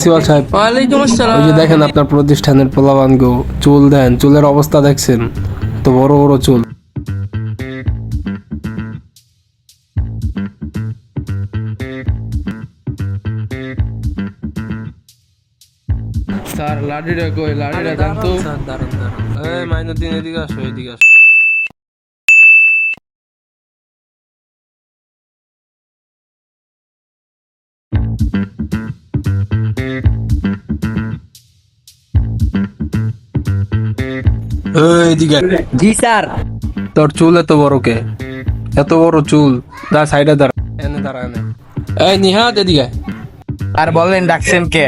Principal সাহেব, ওয়ালাইকুম আসসালাম। ওই যে দেখেন আপনার প্রতিষ্ঠানের পোলাপান গো, চুল দেন, চুলের অবস্থা দেখছেন তো, বড় বড় চুল। স্যার লাঠিটা কই? লাঠিটা দেন তো। দাঁড়ান এই মাইনুদ্দিন, এদিকে আসো, এদিকে আসো। এদিকে। জি স্যার। তোর চুল এত বড় কে? এত বড় চুল? দা সাইডে দাঁড়া, এনে দাঁড়া, এনে। এই নিহাত, এদিকে। আর বলেন ডাকছেন কে?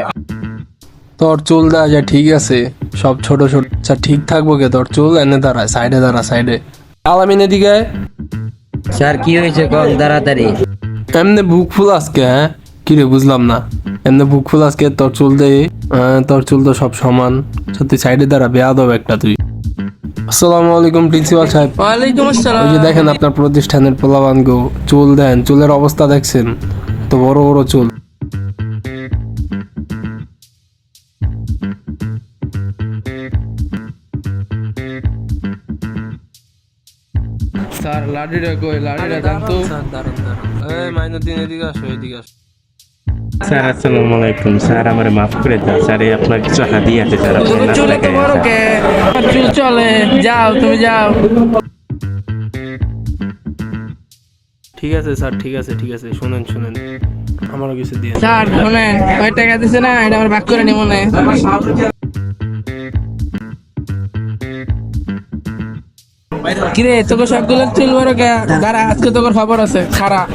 তোর চুল দা যা ঠিক আছে, সব ছোট ছোট। আচ্ছা ঠিক থাকবো কে তোর চুল? এনে দাঁড়া, সাইডে দাঁড়া, সাইডে। আলামিন এদিকে আয়। স্যার কি হয়েছে কোন তাড়াতাড়ি? এমনি বুক ফুল আজকে, হ্যাঁ? কি রে, বুঝলাম না। এমনি বুক ফুল আজকে, তোর চুল দে। তোর চুল তো সব সমান। সত্যি সাইডে দাঁড়া, বেয়াদব একটা তুই। আসসালামু আলাইকুম প্রিন্সিপাল সাহেব। ওয়ালাইকুম আসসালাম। ওই যে দেখেন আপনার প্রতিষ্ঠানের পোলাপান গো, চুল দেন, চুলের অবস্থা দেখছেন তো, বড় বড় চুল। স্যার লাঠিটা কই? লাঠিটা দেন তো। দাঁড়ান এই মাইনুদ্দিন, এদিকে আসো, এদিকে আসো। স্যার আসসালামু আলাইকুম। স্যার আমার মাফ করে দাও স্যার, এই আপনার কিছু হাদিয়া আছে স্যার, আপনার তোর নাচ চুল এত লাগাই বড় কে? আমার চুল চলে, যাও তুমি যাও। ঠিক আছে স্যার, ঠিক আছে, ঠিক আছে, শুনেন শুনেন, আমারও কিছু দিয়ে। স্যার শোনেন, ওই টাকা দিছে না, এটা আমার ভাগ করে নি মনে। কিরে তোকে সবগুলো চুল বড় কে? দাঁড়া, আজকে তোর খবর আছে, খারাপ।